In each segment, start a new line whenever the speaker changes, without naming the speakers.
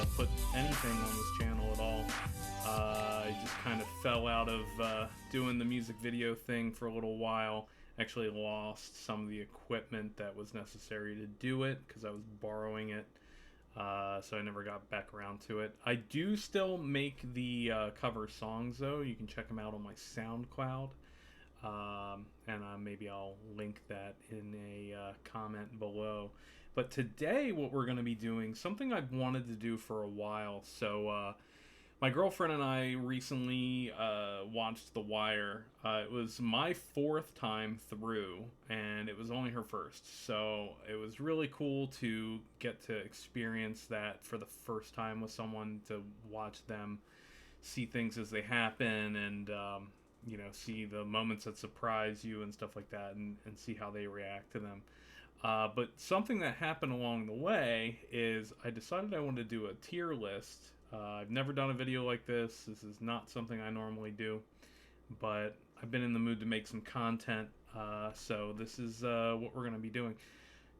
put anything on this channel at all. I just kind of fell out of doing the music video thing for a little while. Actually lost some of the equipment that was necessary to do it because I was borrowing it. So I never got back around to it. I do still make the cover songs though. You can check them out on my SoundCloud. And maybe I'll link that in a comment below. But today what we're going to be doing, something I've wanted to do for a while. So my girlfriend and I recently watched The Wire. It was my fourth time through, and it was only her first. So it was really cool to get to experience that for the first time with someone, to watch them see things as they happen, and see the moments that surprise you and stuff like that, and see how they react to them. But something that happened along the way is I decided I wanted to do a tier list. I've never done a video like this. This is not something I normally do, but I've been in the mood to make some content, so this is what we're going to be doing.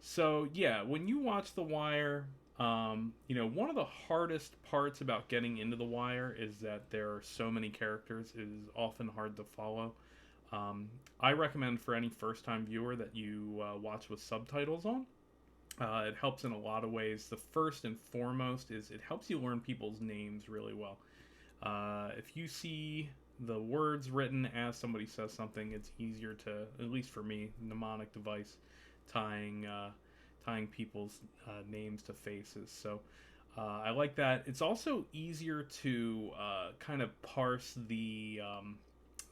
So yeah, when you watch The Wire, one of the hardest parts about getting into The Wire is that there are so many characters. It is often hard to follow. I recommend for any first-time viewer that you watch with subtitles on. It helps in a lot of ways. The first and foremost is it helps you learn people's names really well. If you see the words written as somebody says something, it's easier to, at least for me, mnemonic device, tying people's names to faces. So I like that. It's also easier to kind of parse the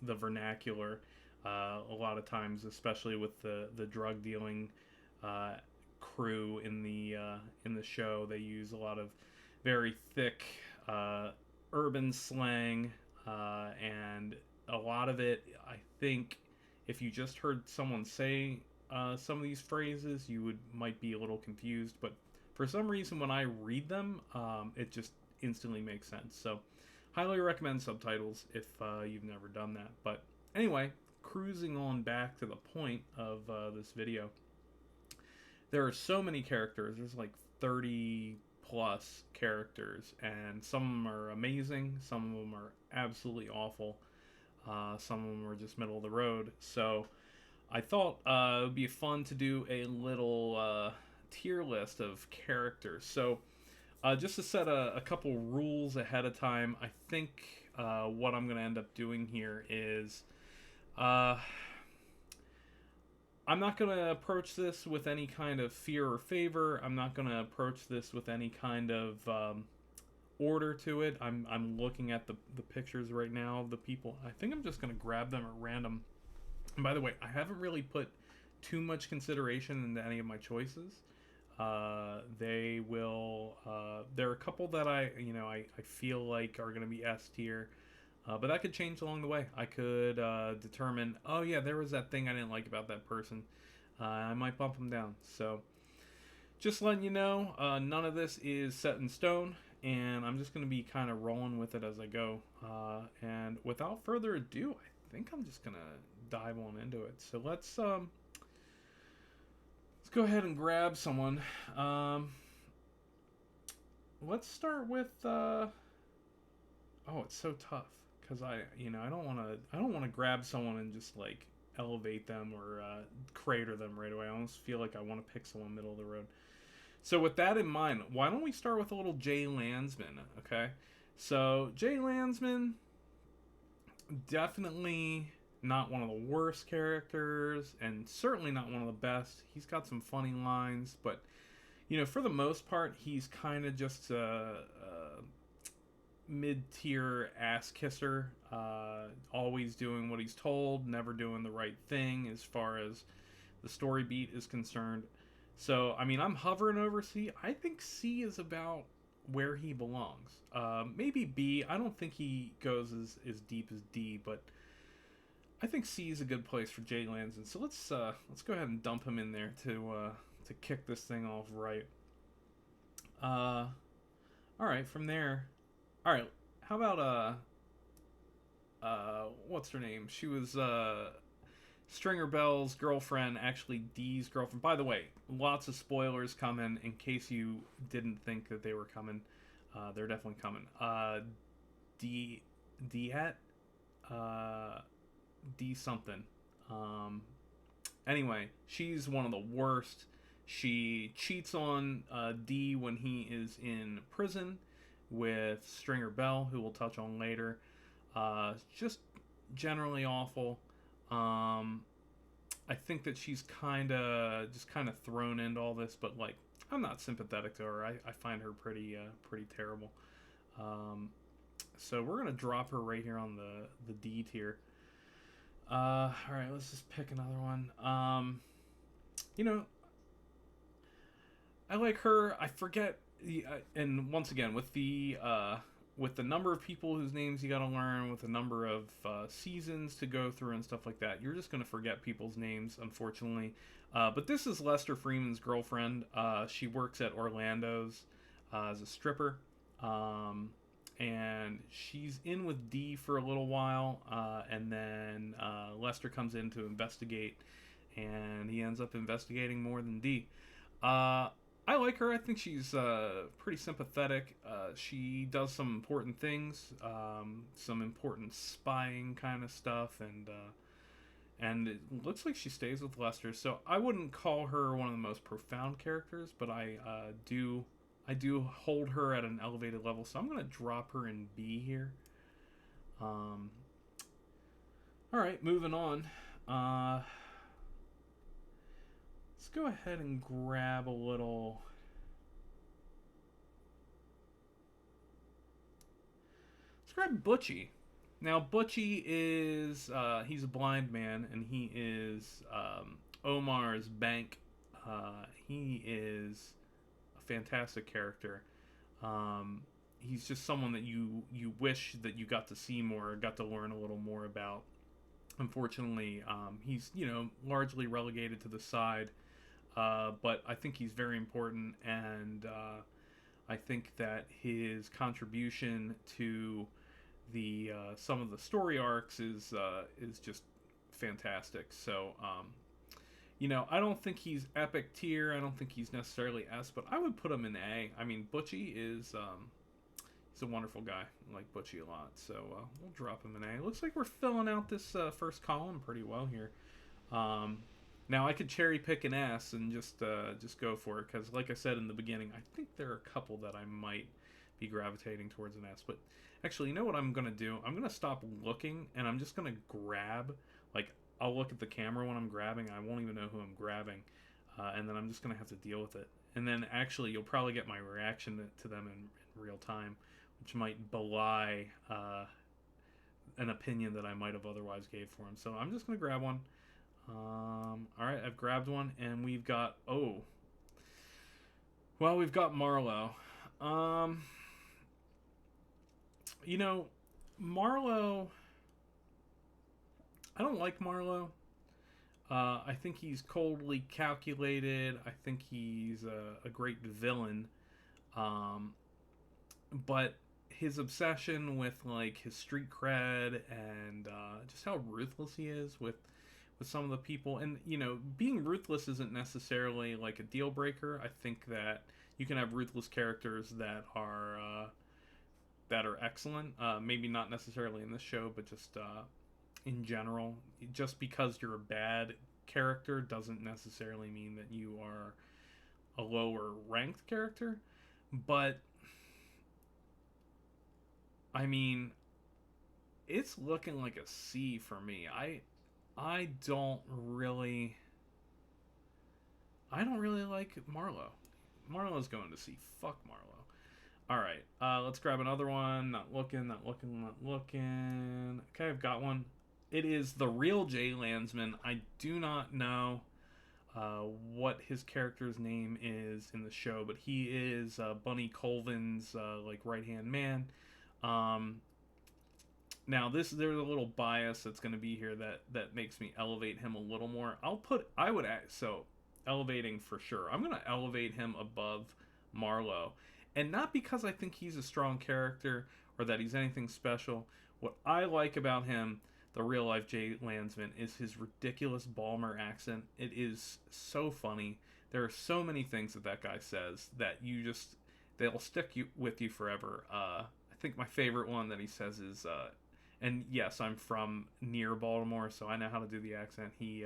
vernacular. A lot of times, especially with the drug dealing crew in the show, they use a lot of very thick urban slang, and a lot of it, I think, if you just heard someone say some of these phrases, you might be a little confused. But for some reason, when I read them, it just instantly makes sense. So, highly recommend subtitles if you've never done that. But anyway, cruising on back to the point of this video. There are so many characters. There's like 30 plus characters, and some of them are amazing, some of them are absolutely awful, some of them are just middle of the road. So I thought it would be fun to do a little tier list of characters. So just to set a couple rules ahead of time, I think what I'm going to end up doing here is I'm not going to approach this with any kind of fear or favor. I'm not going to approach this with any kind of order to it. I'm looking at the pictures right now of the people. I think I'm just going to grab them at random. And by the way, I haven't really put too much consideration into any of my choices. There are a couple that I feel like are going to be S tier. But that could change along the way. I could determine, oh yeah, there was that thing I didn't like about that person. I might bump them down. So, just letting you know, none of this is set in stone, and I'm just going to be kind of rolling with it as I go. And without further ado, I think I'm just going to dive on into it. So let's go ahead and grab someone. Let's start with. Oh, it's so tough. Because I don't want to grab someone and just like elevate them or crater them right away. I almost feel like I want to pick someone middle of the road. So with that in mind, why don't we start with a little Jay Landsman, okay? So Jay Landsman, definitely not one of the worst characters, and certainly not one of the best. He's got some funny lines, but for the most part, he's kind of just mid-tier ass kisser, always doing what he's told, never doing the right thing as far as the story beat is concerned. So, I'm hovering over C. I think C is about where he belongs. Maybe B. I don't think he goes as deep as D, but I think C is a good place for Jay Landsman. So let's go ahead and dump him in there to kick this thing off right. All right, from there. All right, how about what's her name? She was Stringer Bell's girlfriend, actually Dee's girlfriend. By the way, lots of spoilers coming in case you didn't think that they were coming. They're definitely coming. D Diet, uh, D something. Um, anyway, she's one of the worst. She cheats on D when he is in prison with Stringer Bell, who we'll touch on later. Just generally awful. Um, I think that she's kind of thrown into all this, but like I'm not sympathetic to her. I find her pretty terrible. Um, so we're gonna drop her right here on the D tier. All right, let's just pick another one. You know, I like her. I forget, and once again with the number of people whose names you got to learn, with the number of seasons to go through and stuff like that, you're just gonna forget people's names, unfortunately. But this is Lester Freeman's girlfriend. She works at Orlando's as a stripper. Um, and she's in with D for a little while, and then Lester comes in to investigate, and he ends up investigating more than D. Uh, I like her. I think she's pretty sympathetic. She does some important things, some important spying kind of stuff, and it looks like she stays with Lester. So I wouldn't call her one of the most profound characters, but I do hold her at an elevated level. So I'm gonna drop her in B here. Um, all right, moving on. Let's go ahead and grab a little. Let's grab Butchie. Now Butchie is he's a blind man, and he is Omar's bank. He is a fantastic character. He's just someone that you wish that you got to see more, got to learn a little more about. Unfortunately, he's largely relegated to the side, but I think he's very important, and I think that his contribution to the some of the story arcs is just fantastic. So I don't think he's epic tier. I don't think he's necessarily S, but I would put him in A. I mean, Butchie is he's a wonderful guy. I like Butchie a lot, so we'll drop him in A. Looks like we're filling out this first column pretty well here. Now I could cherry pick an S and just go for it, because like I said in the beginning, I think there are a couple that I might be gravitating towards an S. But actually, you know what I'm gonna do? I'm gonna stop looking, and I'm just gonna grab. Like, I'll look at the camera when I'm grabbing. I won't even know who I'm grabbing, and then I'm just gonna have to deal with it. And then actually, you'll probably get my reaction to them in real time, which might belie an opinion that I might have otherwise gave for him. So I'm just gonna grab one. All right, I've grabbed one, and we've got we've got Marlowe. Marlowe. I don't like Marlowe. I think he's coldly calculated. I think he's a great villain. But his obsession with like his street cred and just how ruthless he is with some of the people, and being ruthless isn't necessarily like a deal breaker. I think that you can have ruthless characters that are excellent. Maybe not necessarily in this show, but just in general. Just because you're a bad character doesn't necessarily mean that you are a lower ranked character. But I mean, it's looking like a C for me. I don't really like Marlowe. Marlowe's going to C. Fuck Marlowe. All right, let's grab another one. Not looking. Okay, I've got one. It is the real Jay Landsman. I do not know what his character's name is in the show, but he is Bunny Colvin's like right-hand man. Now there's a little bias that's going to be here that makes me elevate him a little more. So elevating for sure. I'm going to elevate him above Marlowe, and not because I think he's a strong character or that he's anything special. What I like about him, the real life Jay Landsman, is his ridiculous Balmer accent. It is so funny. There are so many things that guy says that they'll stick with you forever. I think my favorite one that he says is, and yes, I'm from near Baltimore, so I know how to do the accent. He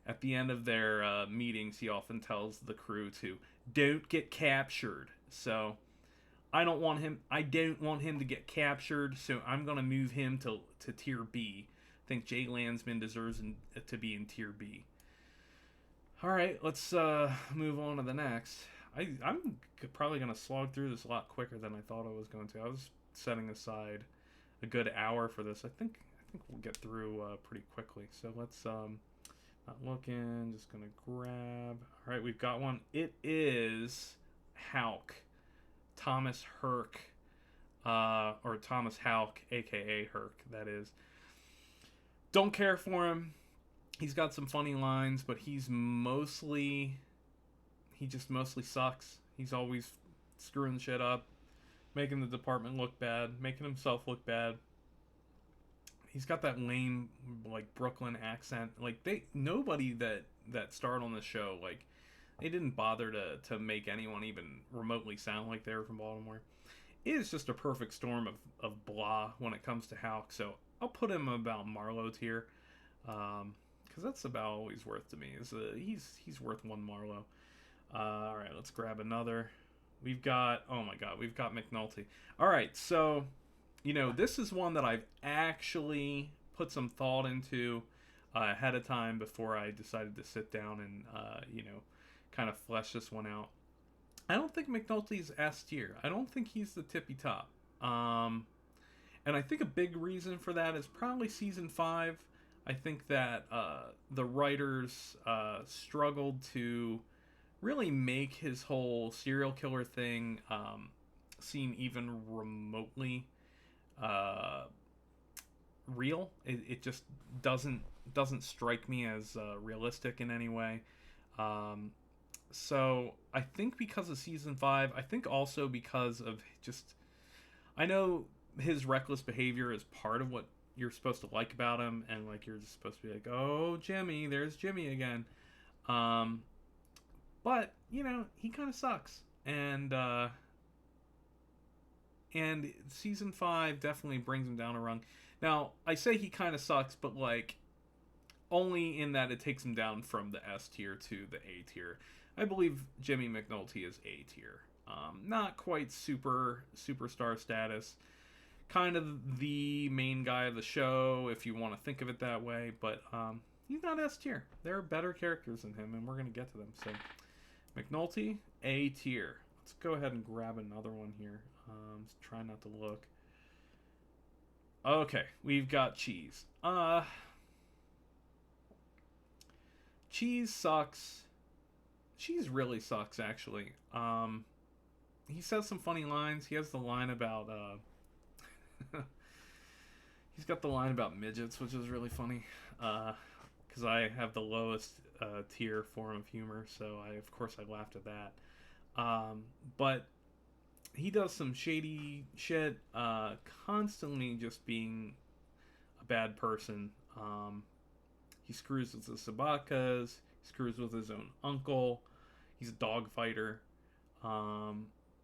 at the end of their meetings, he often tells the crew to don't get captured. So I don't want him. I don't want him to get captured. So I'm gonna move him to tier B. I think Jay Landsman deserves to be in tier B. All right, let's move on to the next. I'm probably gonna slog through this a lot quicker than I thought I was going to. I was setting aside a good hour for this. I think we'll get through pretty quickly. So let's not looking. Just gonna grab. All right, we've got one. It is Hauk, Thomas Herc, or Thomas Hauk, aka Herc. That is. Don't care for him. He's got some funny lines, but he just mostly sucks. He's always screwing shit up, making the department look bad, making himself look bad. He's got that lame like Brooklyn accent. Like nobody that starred on the show, like they didn't bother to make anyone even remotely sound like they were from Baltimore. It is just a perfect storm of blah when it comes to Hauk. So I'll put him about Marlowe tier. Because that's about all he's worth to me. He's worth one Marlowe. All right, let's grab another. We've got McNulty. All right, so this is one that I've actually put some thought into ahead of time before I decided to sit down and kind of flesh this one out. I don't think McNulty's S tier. I don't think he's the tippy top. And I think a big reason for that is probably season 5. I think that the writers struggled to really make his whole serial killer thing seem even remotely real. It just doesn't strike me as realistic in any way. So I think because of season 5, I think also because of I know his reckless behavior is part of what you're supposed to like about him, and like you're just supposed to be like, oh, Jimmy, there's Jimmy again. But he kind of sucks, and season 5 definitely brings him down a rung. Now I say he kind of sucks, but like only in that it takes him down from the S tier to the A tier. I believe Jimmy McNulty is A tier. Not quite superstar status. Kind of the main guy of the show, if you want to think of it that way, but he's not S tier. There are better characters than him, and we're going to get to them. So, McNulty, A tier. Let's go ahead and grab another one here. Just try not to look. Okay, we've got Cheese. Cheese sucks. Cheese really sucks, actually. He says some funny lines. He has the line about he's got the line about midgets, which is really funny. Because I have the lowest tier form of humor, so of course I laughed at that. But he does some shady shit, constantly just being a bad person. He screws with the Sabakas. He screws with his own uncle. He's a dog fighter.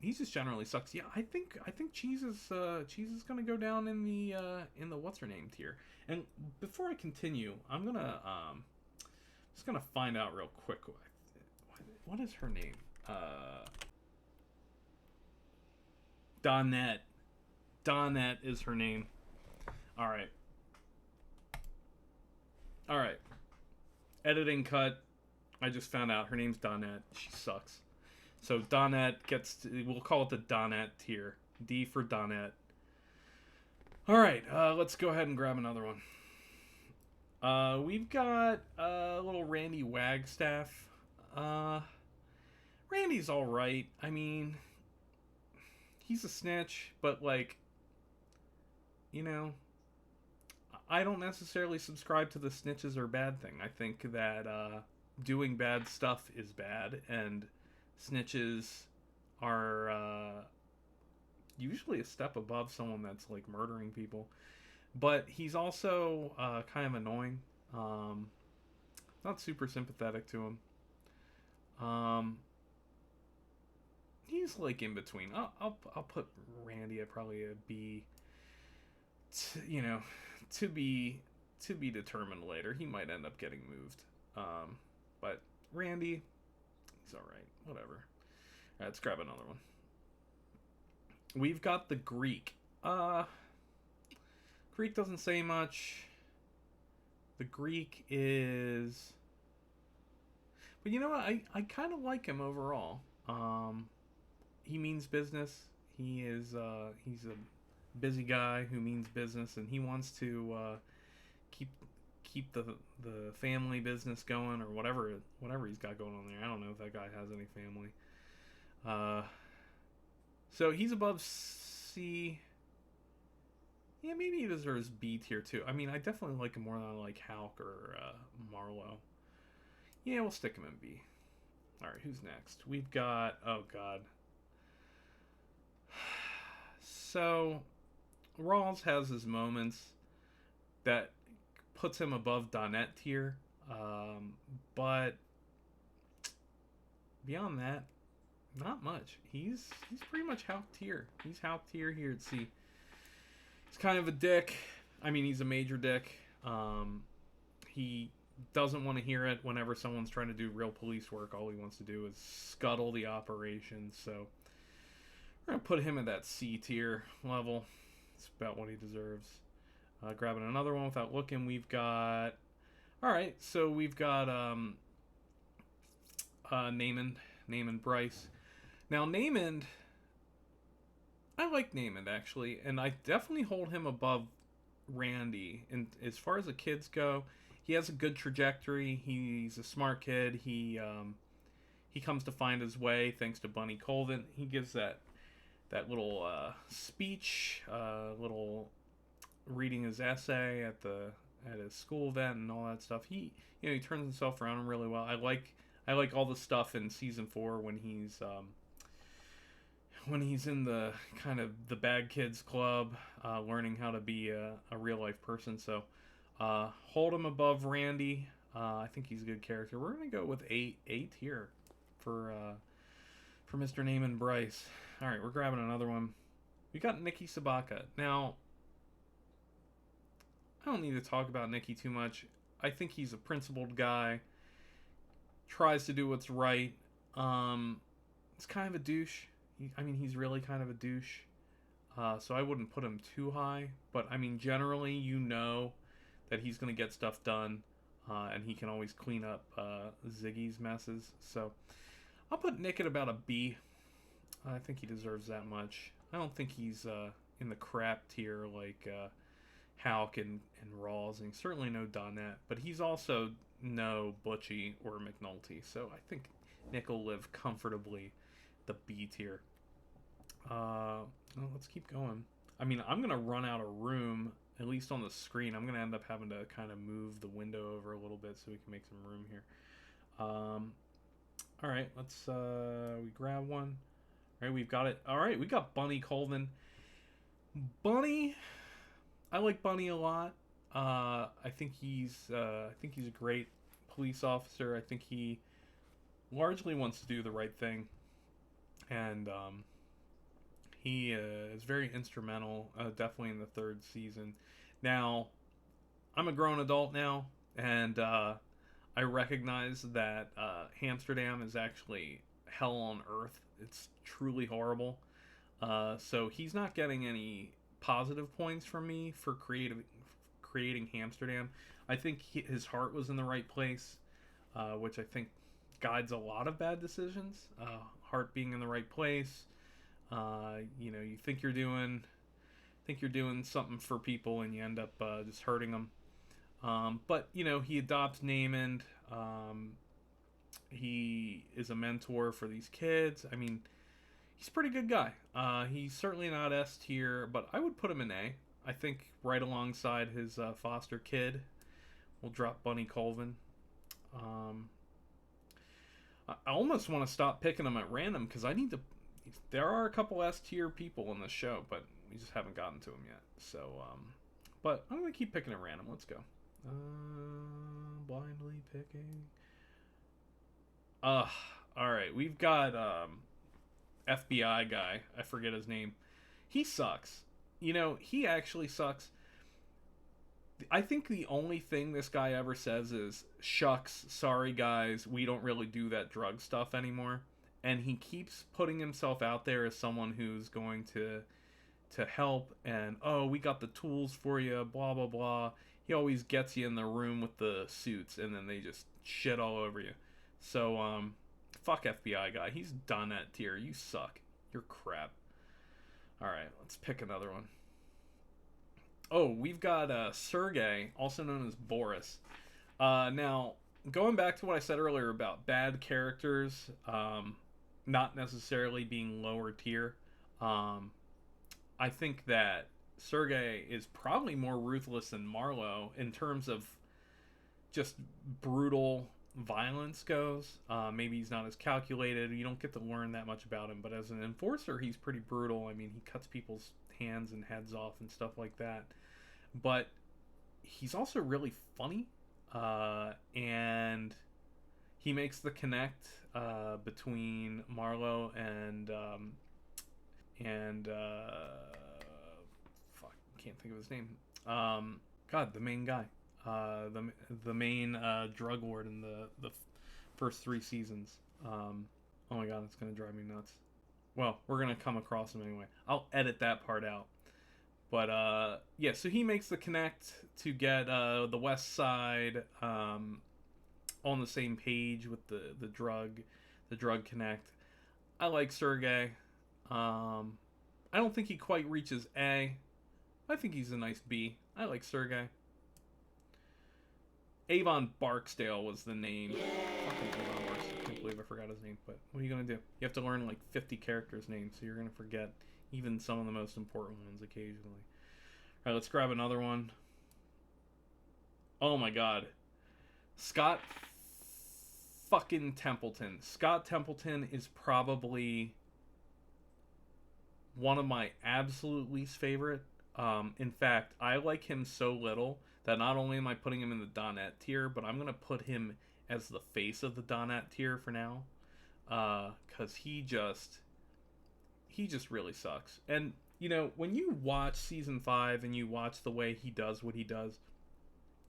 He just generally sucks. Yeah, I think Cheese is gonna go down in the what's her name tier. And before I continue, I'm gonna just gonna find out real quick what is her name. Donette. Donette is her name. All right. Editing cut. I just found out her name's Donette. She sucks. So Donette we'll call it the Donette tier. D for Donette. All right, let's go ahead and grab another one. We've got little Randy Wagstaff. Randy's all right. I mean, he's a snitch, but like, I don't necessarily subscribe to the snitches are bad thing. I think that doing bad stuff is bad, and snitches are usually a step above someone that's like murdering people. But he's also kind of annoying. Not super sympathetic to him. he's like in between. I'll put Randy at probably a B. You know, to be determined later. He might end up getting moved. But Randy, he's all right. Whatever. All right, let's grab another one. We've got the Greek. Greek doesn't say much. The Greek is, but you know what? I kind of like him overall. He means business. He's a busy guy who means business, and he wants to keep the family business going, or whatever he's got going on there. I don't know if that guy has any family. So he's above C. Yeah, maybe he deserves B tier too. I mean, I definitely like him more than I like Halk or Marlowe. Yeah, we'll stick him in B. All right, who's next? We've got, oh god. So Rawls has his moments that puts him above Donette tier, but beyond that, not much. He's pretty much Halk tier. He's Halk tier here at C. He's kind of a dick. I mean, he's a major dick. He doesn't want to hear it whenever someone's trying to do real police work. All he wants to do is scuttle the operation. So we're going to put him at that C tier level. It's about what he deserves. Grabbing another one without looking, we've got... Alright, so we've got Namond Bryce. Now, Namond... I like Namond, actually, and I definitely hold him above Randy. And as far as the kids go, he has a good trajectory. He's a smart kid. He comes to find his way thanks to Bunny Colvin. He gives that little speech, little reading his essay at his school event and all that stuff. He turns himself around really well. I like all the stuff in season 4 when he's in the kind of the bad kids club, learning how to be a real life person. So hold him above Randy. I think he's a good character. We're gonna go with 8 here for Mr. Namond Bryce. All right, we're grabbing another one. We got Nikki Sabaka. Now, I don't need to talk about Nikki too much. I think he's a principled guy. Tries to do what's right. It's kind of a douche. He's really kind of a douche. So I wouldn't put him too high. But, I mean, generally, you know that he's going to get stuff done. And he can always clean up Ziggy's messes. So I'll put Nick at about a B. I think he deserves that much. I don't think he's in the crap tier like Halk and Rawls. And certainly no Donette. But he's also no Butchie or McNulty. So I think Nick will live comfortably the B tier. Let's keep going. I mean, I'm going to run out of room, at least on the screen. I'm going to end up having to kind of move the window over a little bit so we can make some room here. All right, let's we grab one. All right, we've got it. All right, we got Bunny Colvin. Bunny, I like Bunny a lot. I think he's a great police officer. I think he largely wants to do the right thing. And he is very instrumental, definitely in the 3rd season. Now, I'm a grown adult now, and I recognize that Amsterdam is actually hell on earth. It's truly horrible. So he's not getting any positive points from me for creating Amsterdam. I think his heart was in the right place, which I think guides a lot of bad decisions. Heart being in the right place. You think you're doing something for people and you end up just hurting them. But he adopts Namond. He is a mentor for these kids. I mean, he's a pretty good guy. He's certainly not S tier, but I would put him in A. I think right alongside his foster kid. We'll drop Bunny Colvin. I almost want to stop picking them at random because there are a couple S tier people in the show, but we just haven't gotten to them yet. So, but I'm going to keep picking at random. Let's go. Blindly picking. All right. We've got FBI guy. I forget his name. He sucks. He actually sucks. I think the only thing this guy ever says is, shucks, sorry guys, we don't really do that drug stuff anymore. And he keeps putting himself out there as someone who's going to help, and oh, we got the tools for you, blah blah blah. He always gets you in the room with the suits, and then they just shit all over you. So fuck FBI guy. He's done at tier. You suck. You're crap. All right, let's pick another one. Oh, we've got Sergey, also known as Boris. Now, going back to what I said earlier about bad characters, not necessarily being lower tier. I think that Sergey is probably more ruthless than Marlowe in terms of just brutal violence goes. Maybe he's not as calculated. You don't get to learn that much about him, but as an enforcer, he's pretty brutal. I mean, he cuts people's hands and heads off and stuff like that. But he's also really funny, and he makes the connect between Marlowe and fuck, can't think of his name. God, the main guy, the main drug lord in the first 3 seasons. Oh my god, it's gonna drive me nuts. Well, we're gonna come across him anyway. I'll edit that part out. But yeah, so he makes the connect to get the West Side on the same page with the drug connect. I like Sergey. I don't think he quite reaches A. I think he's a nice B. I like Sergey. Avon Barksdale was the name. Fucking Avon Barksdale. I can't believe I forgot his name. But what are you gonna do? You have to learn like 50 characters' names, so you're gonna forget even some of the most important ones occasionally. Alright, let's grab another one. Oh my god. Scott fucking Templeton. Scott Templeton is probably one of my absolute least favorite. In fact, I like him so little that not only am I putting him in the Donette tier, but I'm going to put him as the face of the Donette tier for now. Because he just really sucks. And, when you watch season 5 and you watch the way he does what he does,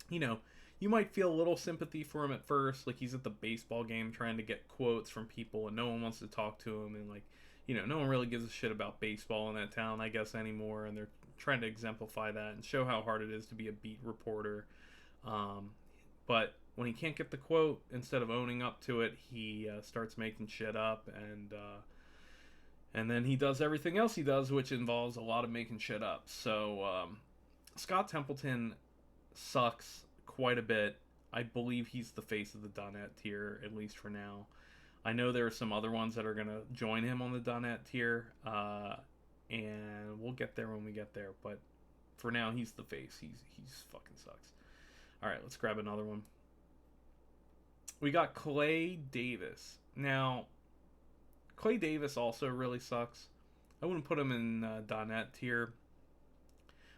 you might feel a little sympathy for him at first. Like, he's at the baseball game trying to get quotes from people and no one wants to talk to him. And, like, no one really gives a shit about baseball in that town, I guess, anymore. And they're trying to exemplify that and show how hard it is to be a beat reporter. But when he can't get the quote, instead of owning up to it, he starts making shit up, and then he does everything else he does, which involves a lot of making shit up. So Scott Templeton sucks quite a bit. I believe he's the face of the Donette tier, at least for now. I know there are some other ones that are going to join him on the Donette tier, and we'll get there when we get there. But for now, he's the face. He's fucking sucks. All right, let's grab another one. We got Clay Davis. Now, Clay Davis also really sucks. I wouldn't put him in Donette tier,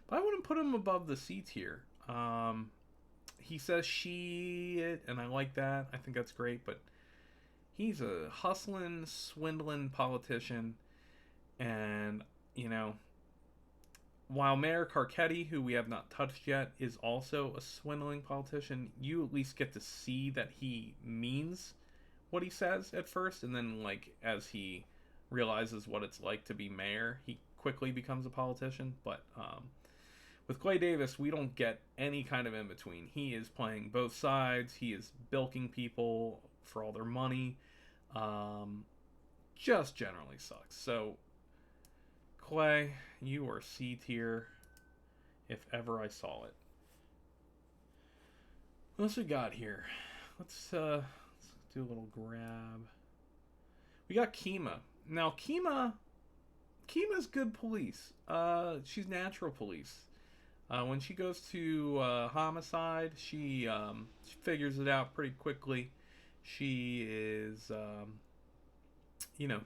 but I wouldn't put him above the C tier. He says shit, and I like that. I think that's great, but he's a hustling, swindling politician, and, while Mayor Carcetti, who we have not touched yet, is also a swindling politician, you at least get to see that he means what he says at first, and then, like, as he realizes what it's like to be mayor, he quickly becomes a politician. But with Clay Davis, we don't get any kind of in-between. He is playing both sides. He is bilking people for all their money. Just generally sucks. So, Clay, you are C tier, if ever I saw it. What else we got here? Let's do a little grab. We got Kima. Now, Kima's good police. She's natural police. When she goes to homicide, she figures it out pretty quickly. She is,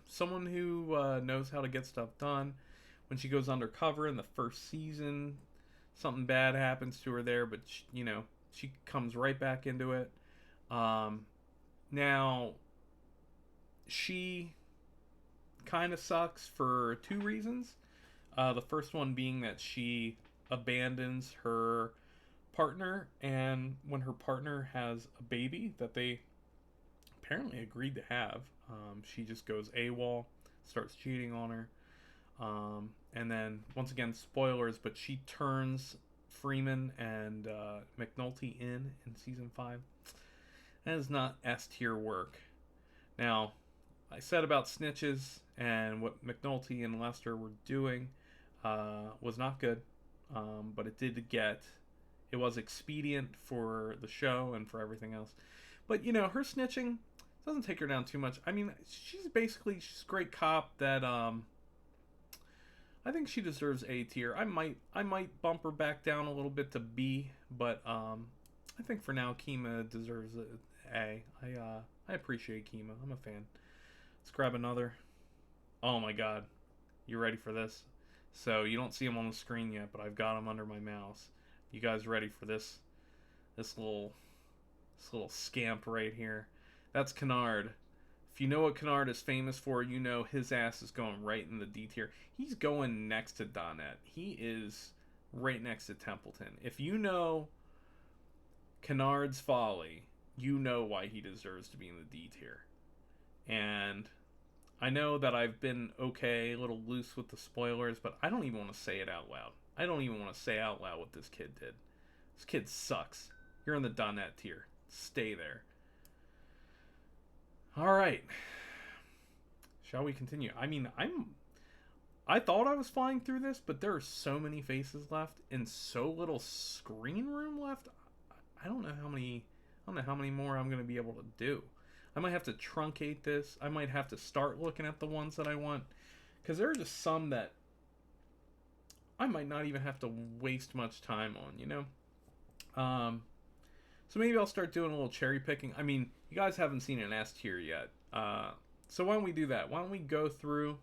someone who knows how to get stuff done. When she goes undercover in the first season, something bad happens to her there, but she comes right back into it. Now, she kind of sucks for two reasons. The first one being that she abandons her partner, and when her partner has a baby that they apparently agreed to have, she just goes AWOL, starts cheating on her. And then, once again, spoilers, but she turns Freeman and McNulty in season 5. That is not S tier work. Now, I said about snitches and what McNulty and Lester were doing was not good, but it was expedient for the show and for everything else. But, her snitching doesn't take her down too much. I mean, she's a great cop that, I think she deserves A tier. I might bump her back down a little bit to B, but I think for now Kima deserves A. I appreciate Kima. I'm a fan. Let's grab another. Oh my god. You ready for this? So you don't see him on the screen yet, but I've got him under my mouse. You guys ready for this? This little scamp right here. That's Kennard. If you know what Kennard is famous for, you know his ass is going right in the D tier. He's going next to Donette. He is right next to Templeton. If you know Kennard's folly, you know why he deserves to be in the D tier. And I know that I've been a little loose with the spoilers, but I don't even want to say it out loud. I don't even want to say out loud what this kid did. This kid sucks. You're in the Donette tier. Stay there. All right. Shall we continue? I mean, I thought I was flying through this, but there are so many faces left and so little screen room left. I don't know how many more I'm going to be able to do. I might have to truncate this. I might have to start looking at the ones that I want, because there are just some that I might not even have to waste much time on, So maybe I'll start doing a little cherry picking. I mean, you guys haven't seen an S tier yet. So why don't we do that? Why don't we go through,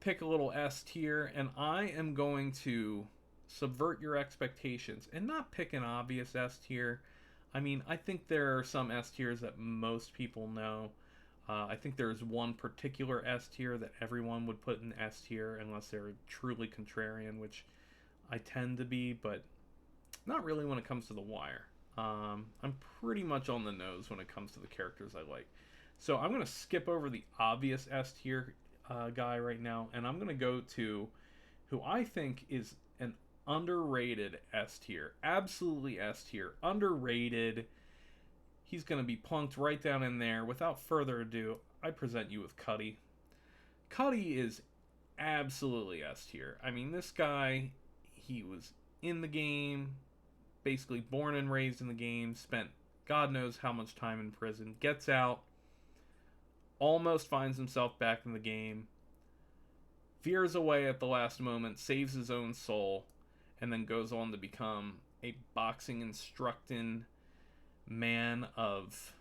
pick a little S tier, and I am going to subvert your expectations and not pick an obvious S tier. I mean, I think there are some S tiers that most people know. I think there's one particular S tier that everyone would put in S tier unless they're truly contrarian, which I tend to be, but not really when it comes to The Wire. I'm pretty much on the nose when it comes to the characters I like. So I'm going to skip over the obvious S tier guy right now, and I'm going to go to who I think is an underrated S tier. Absolutely S tier. Underrated. He's going to be plunked right down in there. Without further ado, I present you with Cuddy. Cuddy is absolutely S tier. I mean, this guy, he was in the game, basically born and raised in the game, spent God knows how much time in prison, gets out, almost finds himself back in the game, veers away at the last moment, saves his own soul, and then goes on to become a boxing instructing man of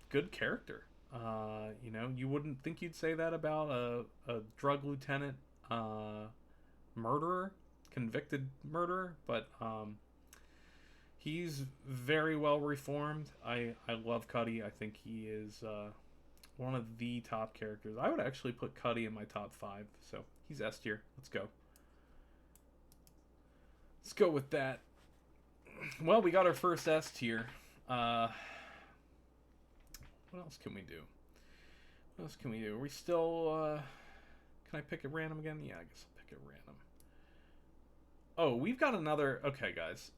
good character. You wouldn't think you'd say that about a drug lieutenant, murderer, convicted murderer, but he's very well reformed. I love Cuddy. I think he is one of the top characters. I would actually put Cuddy in my top 5, so he's S tier. Let's go. Let's go with that. Well, we got our first S tier. What else can we do? What else can we do? Are we still... Can I pick at random again? Yeah, I guess I'll pick at random. Oh, we've got another... Okay, guys.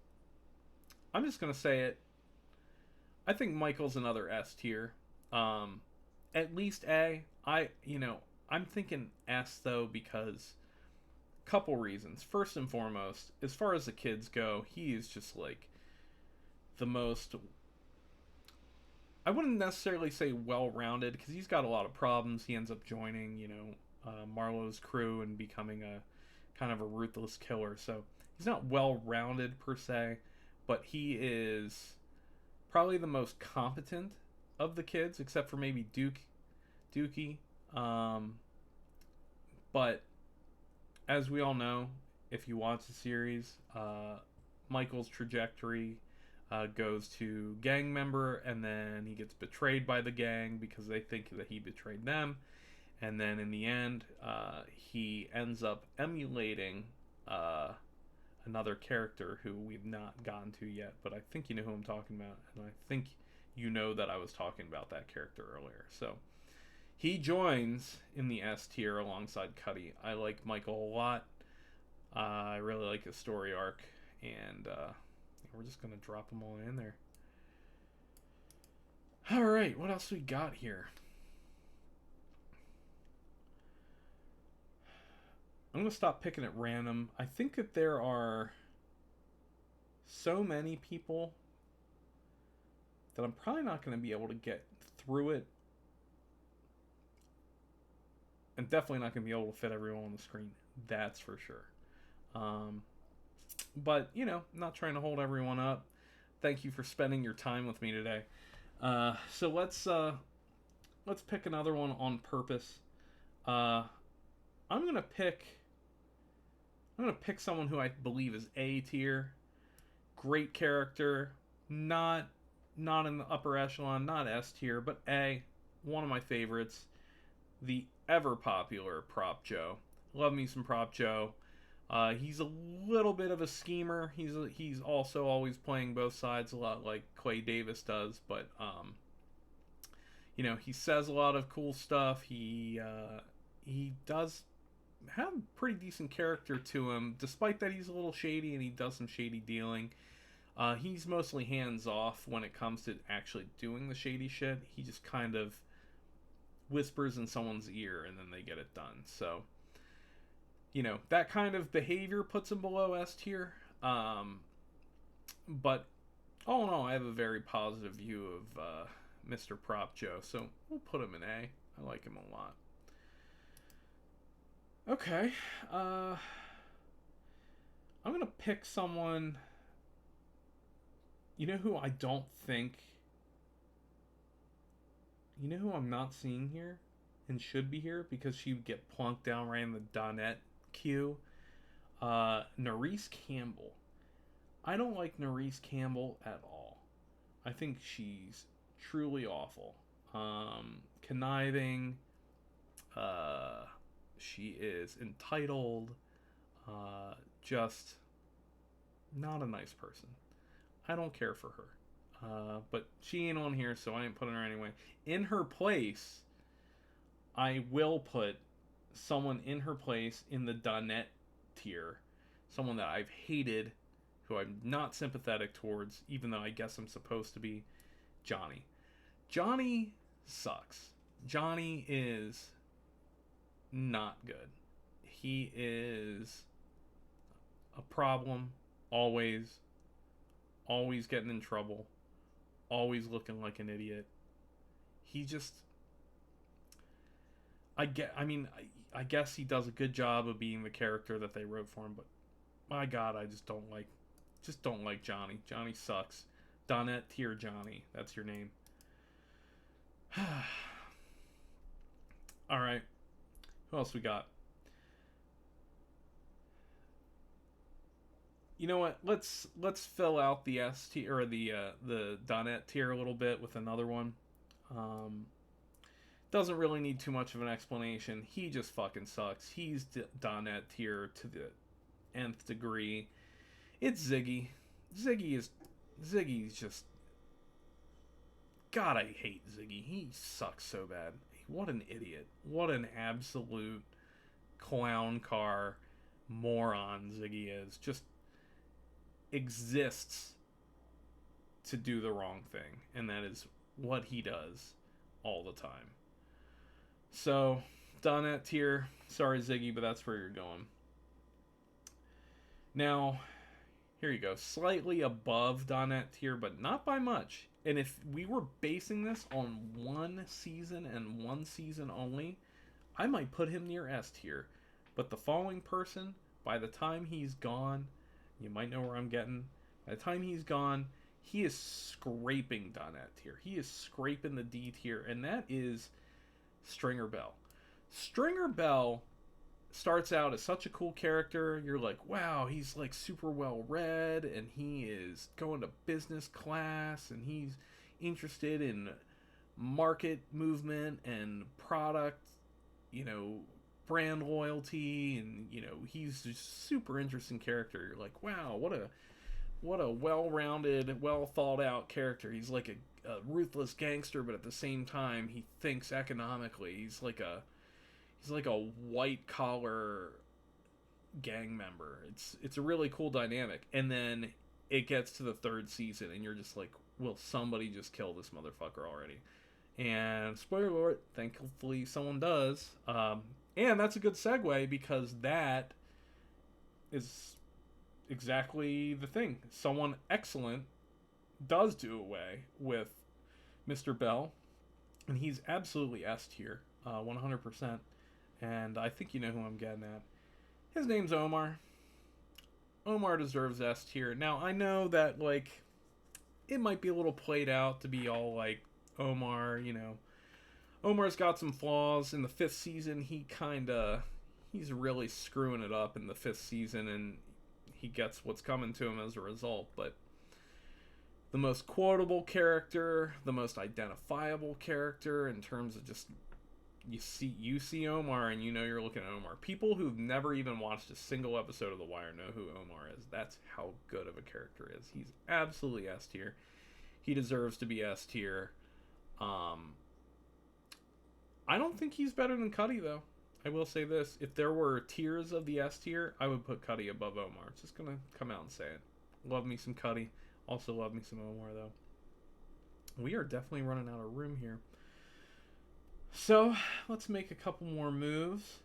I'm just going to say it. I think Michael's another S tier. At least A. I'm thinking S, though, because... Couple reasons. First and foremost, as far as the kids go, he is just like the most, I wouldn't necessarily say well-rounded, because he's got a lot of problems. He ends up joining, Marlowe's crew and becoming a kind of a ruthless killer. So he's not well-rounded per se, but he is probably the most competent of the kids, except for maybe Dookie. But as we all know, if you watch the series, Michael's trajectory goes to gang member, and then he gets betrayed by the gang because they think that he betrayed them. And then in the end, he ends up emulating another character who we've not gotten to yet, but I think you know who I'm talking about, and I think you know that I was talking about that character earlier. So he joins in the S tier alongside Cuddy. I like Michael a lot. I really like his story arc, and we're just gonna drop them all in there. All right, what else we got here? I'm gonna stop picking at random. I think that there are so many people that I'm probably not going to be able to get through it. I'm definitely not going to be able to fit everyone on the screen. That's for sure. But, you know, I'm not trying to hold everyone up. Thank you for spending your time with me today. So let's pick another one on purpose. I'm gonna pick someone who I believe is A tier. Great character, not in the upper echelon, not S tier, but A. One of my favorites, the ever popular Prop Joe. Love me some Prop Joe. He's a little bit of a schemer. He's also always playing both sides a lot like Clay Davis does, but you know, he says a lot of cool stuff. He does have a pretty decent character to him, despite that he's a little shady and he does some shady dealing. He's mostly hands off when it comes to actually doing the shady shit. He just kind of whispers in someone's ear and then they get it done. So, you know, that kind of behavior puts him below S tier. But all in all, I have a very positive view of Mr. Prop Joe. So we'll put him in A. I like him a lot. Okay. I'm going to pick someone. You know who I don't think... You know who I'm not seeing here and should be here because she would get plunked down right in the Donette queue? Nerese Campbell. I don't like Nerese Campbell at all. I think she's truly awful. Conniving. She is entitled. Just not a nice person. I don't care for her. But she ain't on here, so I ain't putting her anyway. In her place, I will put someone in her place in the Donette tier. Someone that I've hated, who I'm not sympathetic towards, even though I guess I'm supposed to be. Johnny. Johnny sucks. Johnny is not good. He is a problem, always getting in trouble, always looking like an idiot. He just, I guess he does a good job of being the character that they wrote for him, but my God, I just don't like Johnny. Johnny sucks. Donette tier Johnny, that's your name. All right, who else we got? You know what? Let's fill out the S tier or the Donette tier a little bit with another one. Doesn't really need too much of an explanation. He just fucking sucks. He's Donette tier to the nth degree. It's Ziggy. Ziggy's just... God, I hate Ziggy. He sucks so bad. What an idiot. What an absolute clown car moron Ziggy is. Just exists to do the wrong thing, and that is what he does all the time. So, Donette tier. Sorry, Ziggy, but that's where you're going. Now, here you go. Slightly above Donette tier, but not by much. And if we were basing this on one season and one season only, I might put him near S tier. But the following person, by the time he's gone, you might know where I'm getting. By the time he's gone, he is scraping Donette tier. He is scraping the D tier, and that is Stringer Bell. Stringer Bell starts out as such a cool character. You're like, wow, he's like super well read, and he is going to business class, and he's interested in market movement and product, you know, brand loyalty, and he's just super interesting character. You're like, wow, what a well-rounded, well thought out character. He's like a ruthless gangster, but at the same time he thinks economically. He's like a white collar gang member. It's a really cool dynamic. And then it gets to the third season, and you're just like, will somebody just kill this motherfucker already? And spoiler alert, thankfully someone does. And that's a good segue, because that is exactly the thing. Someone excellent does do away with Mr. Bell, and he's absolutely S tier, 100%. And I think you know who I'm getting at. His name's Omar. Omar deserves S tier. Now, I know that, like, it might be a little played out to be all like, Omar, Omar's got some flaws. In the 5th season, he's really screwing it up in the 5th season, and he gets what's coming to him as a result. But the most quotable character, the most identifiable character in terms of just, you see Omar and you're looking at Omar. People who've never even watched a single episode of The Wire know who Omar is. That's how good of a character is. He's absolutely S tier. He deserves to be S tier. I don't think he's better than Cuddy, though. I will say this. If there were tiers of the S tier, I would put Cuddy above Omar. Just gonna come out and say it. Love me some Cuddy. Also love me some Omar, though. We are definitely running out of room here. So, let's make a couple more moves.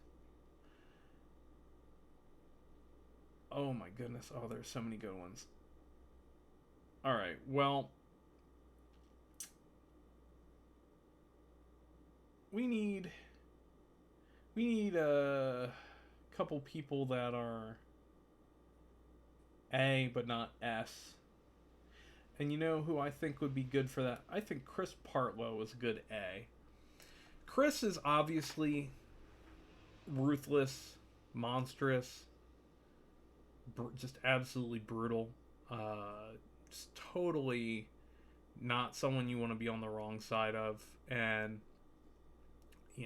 Oh my goodness. Oh, there's so many good ones. Alright, well, we need a couple people that are A but not S. And you know who I think would be good for that? I think Chris Partlow is a good A. Chris is obviously ruthless, monstrous, just absolutely brutal. Just totally not someone you want to be on the wrong side of. And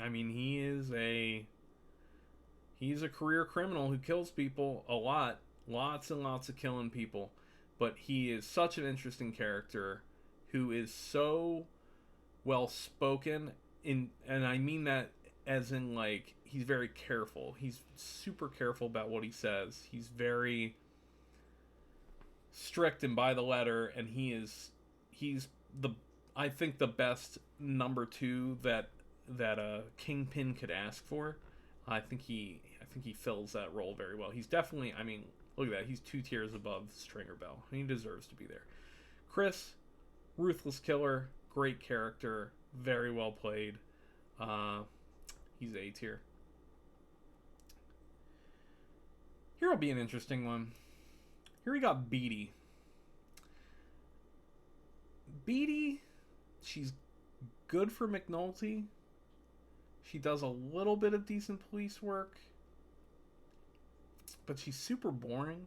I mean, he's a career criminal who kills people a lot, lots and lots of killing people. But he is such an interesting character who is so well spoken, and I mean that as in, like, he's very careful. He's super careful about what he says. He's very strict and by the letter, and he's I think the best number 2 that a Kingpin could ask for. I think he fills that role very well. He's definitely, I mean, look at that. He's 2 tiers above Stringer Bell. He deserves to be there. Chris, ruthless killer, great character, very well played. He's A tier. Here will be an interesting one. Here we got Beatty. Beatty, she's good for McNulty. She does a little bit of decent police work. But she's super boring.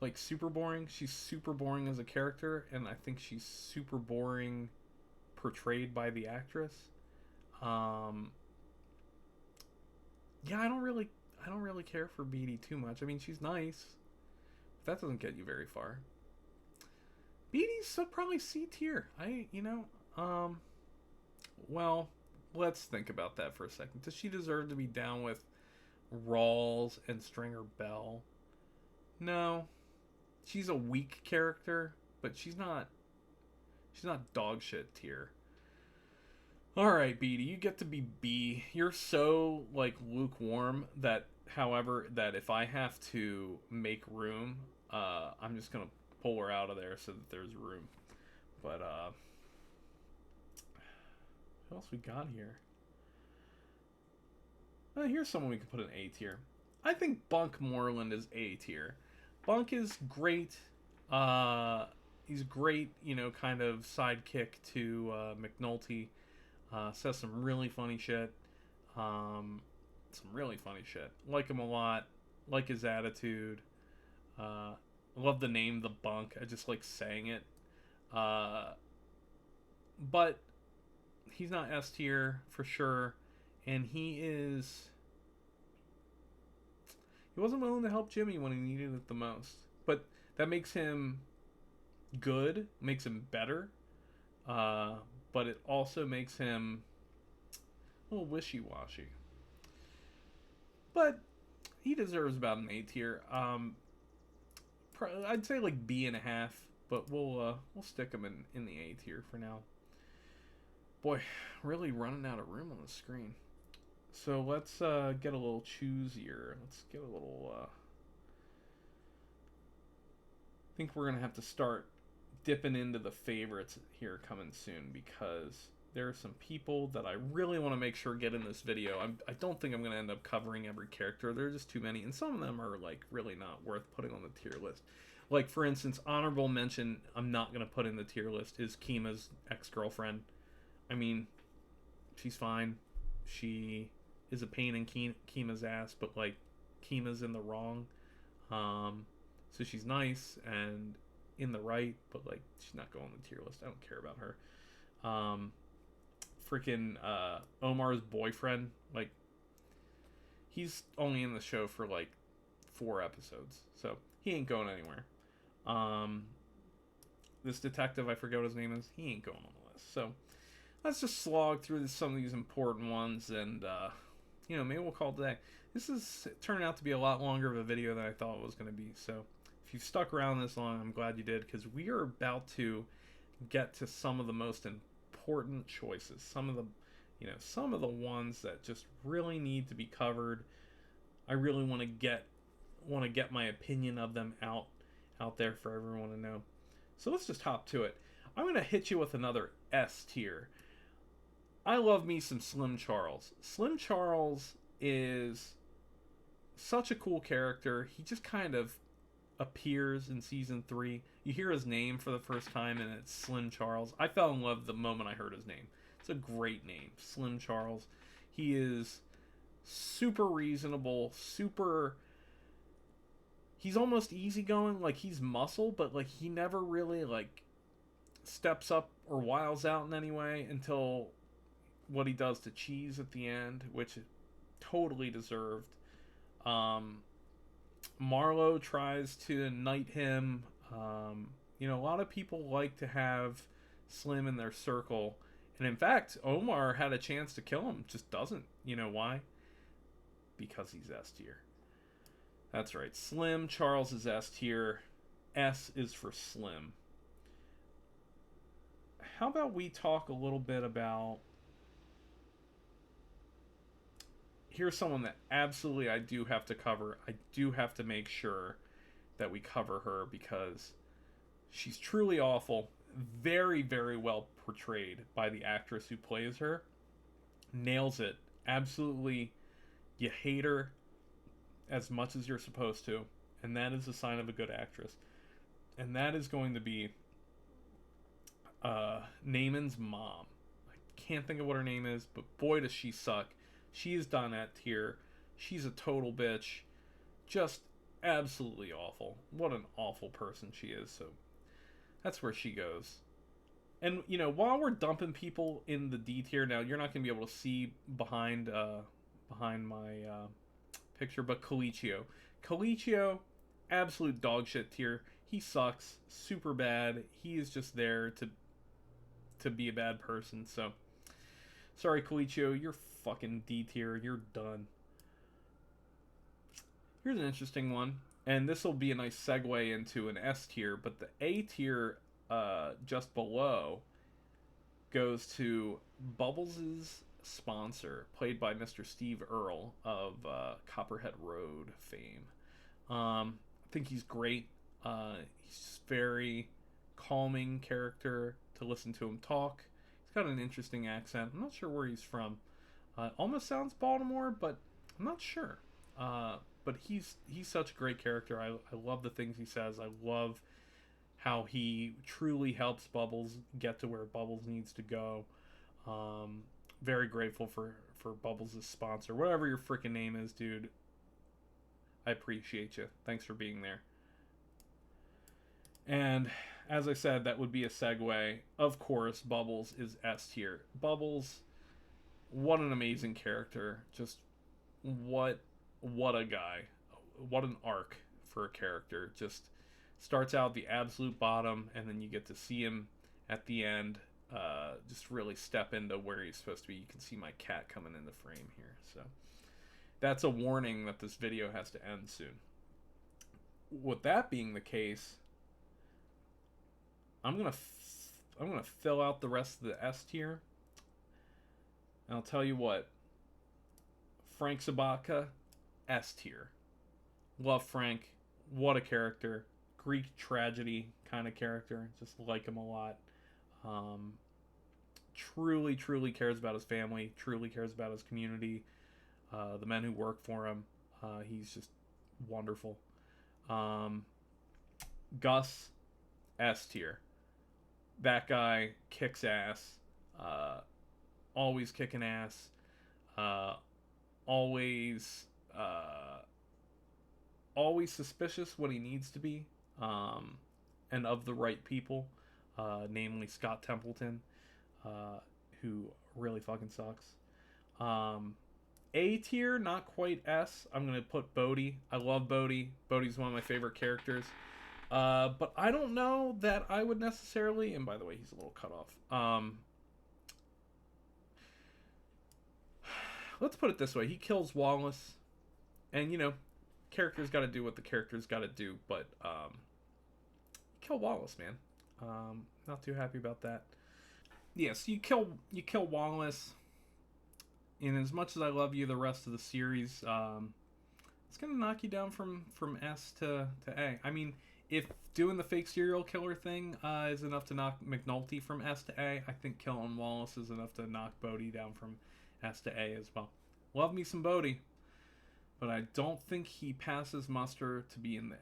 Like, super boring. She's super boring as a character, and I think she's super boring portrayed by the actress. Yeah, I don't really care for Beatty too much. I mean, she's nice, but that doesn't get you very far. Beatty's probably C tier. Well, let's think about that for a second. Does she deserve to be down with Rawls and Stringer Bell? No. She's a weak character, but she's not dog shit tier. Alright, Beatty, you get to be B. You're so, like, lukewarm that, however, that if I have to make room, I'm just gonna pull her out of there so that there's room. But, what else we got here? Here's someone we can put in A tier. I think Bunk Moreland is A tier. Bunk is great. He's great, kind of sidekick to McNulty. Says some really funny shit. some really funny shit. Like him a lot. Like his attitude. I love the name The Bunk. I just like saying it. But he's not S tier for sure. And he wasn't willing to help Jimmy when he needed it the most. But that makes him good, makes him better. But it also makes him a little wishy-washy. But he deserves about an A tier. I'd say like B and a half, but we'll stick him in the A tier for now. Boy, really running out of room on the screen. So let's get a little choosier. Let's get a little. I think we're gonna have to start dipping into the favorites here coming soon, because there are some people that I really want to make sure get in this video. I don't think I'm going to end up covering every character. There are just too many, and some of them are like really not worth putting on the tier list. Like, for instance, honorable mention I'm not going to put in the tier list is Kima's ex-girlfriend. I mean, she's fine. She is a pain in Kima's ass, but like, Kima's in the wrong. So she's nice and in the right, but like, she's not going on the tier list. I don't care about her. Freaking Omar's boyfriend, like, he's only in the show for like 4 episodes, so he ain't going anywhere. This detective, I forget what his name is, he ain't going on the list. So let's just slog through some of these important ones, and maybe we'll call it today. This is turning out to be a lot longer of a video than I thought it was going to be. So if you've stuck around this long, I'm glad you did, because we are about to get to some of the most important choices, some of the ones that just really need to be covered. I really want to get my opinion of them out there for everyone to know. So let's just hop to it. I'm going to hit you with another S tier. I love me some Slim Charles. Slim Charles is such a cool character. He just kind of appears in season 3. You hear his name for the first time, and it's Slim Charles. I fell in love the moment I heard his name. It's a great name, Slim Charles. He is super reasonable, he's almost easygoing. Like, he's muscle, but like, he never really like steps up or wiles out in any way until what he does to Cheese at the end, which is totally deserved. Marlo tries to knight him. A lot of people like to have Slim in their circle. And in fact, Omar had a chance to kill him, just doesn't. You know why? Because he's S tier. That's right. Slim Charles is S tier. S is for Slim. How about we talk a little bit about... Here's someone that absolutely I do have to cover. I do have to make sure that we cover her, because she's truly awful. Very, very well portrayed by the actress who plays her. Nails it. Absolutely. You hate her as much as you're supposed to. And that is a sign of a good actress. And that is going to be Naaman's mom. I can't think of what her name is, but boy does she suck. She's Donette here. She's a total bitch. Just absolutely awful. What an awful person she is. So that's where she goes. And, while we're dumping people in the D tier, now you're not going to be able to see behind my picture, but Colicchio, absolute dog shit tier. He sucks. Super bad. He is just there to be a bad person. So, sorry, Colicchio, you're fucking D tier. You're done. Here's an interesting one, and this will be a nice segue into an S tier, but the A tier just below goes to Bubbles' sponsor, played by Mr. Steve Earle of Copperhead Road fame. I think he's great. He's very calming character to listen to him talk. He's got an interesting accent. I'm not sure where he's from. Almost sounds Baltimore, but I'm not sure. But he's such a great character. I love the things he says. I love how he truly helps Bubbles get to where Bubbles needs to go. Very grateful for for Bubbles' sponsor. Whatever your freaking name is, dude. I appreciate you. Thanks for being there. And as I said, that would be a segue. Of course, Bubbles is S tier. Bubbles, what an amazing character. Just what a guy. What an arc for a character. Just starts out the absolute bottom, and then you get to see him at the end just really step into where he's supposed to be. You can see my cat coming in the frame here. So that's a warning that this video has to end soon. With that being the case, I'm gonna fill out the rest of the S tier. And I'll tell you what, Frank Sabatka, S tier. Love Frank. What a character. Greek tragedy kind of character. Just like him a lot. Truly cares about his family. Truly cares about his community. The men who work for him. He's just wonderful. Gus, S tier. That guy kicks ass. Always kicking ass. Always suspicious when he needs to be. And of the right people. Namely Scott Templeton. Who really fucking sucks. A tier, not quite S. I'm going to put Bodhi. I love Bodhi. Bodhi's one of my favorite characters. But I don't know that I would necessarily... And by the way, he's a little cut off. Let's put it this way. He kills Wallace. And, you know, characters got to do what the characters got to do. But, kill Wallace, man. Not too happy about that. Yes, you kill Wallace. And as much as I love you the rest of the series, it's going to knock you down from S to A. I mean, if doing the fake serial killer thing is enough to knock McNulty from S to A, I think killing Wallace is enough to knock Bodhi down from S to A as well. Love me some Bodhi, but I don't think he passes muster to be in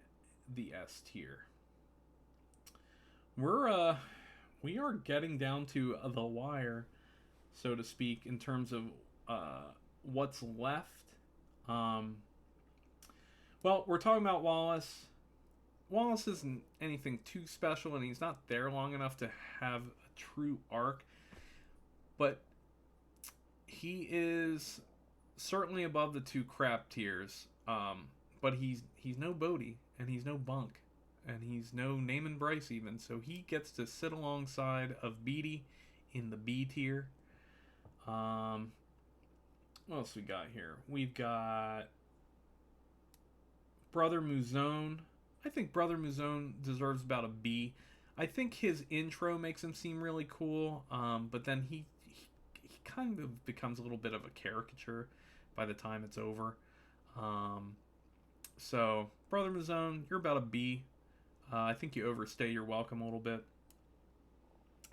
the S tier. We are getting down to the wire, so to speak, in terms of what's left. Well, we're talking about Wallace. Wallace isn't anything too special, and he's not there long enough to have a true arc. But he is certainly above the two crap tiers. But he's no Bodhi, and he's no Bunk, and he's no Naaman Bryce even. So he gets to sit alongside of Beatty in the B tier. What else we got here? We've got Brother Muzone. I think Brother Muzone deserves about a B. I think his intro makes him seem really cool, but then he kind of becomes a little bit of a caricature by the time it's over. So, Brother Muzone, you're about a B. I think you overstay your welcome a little bit.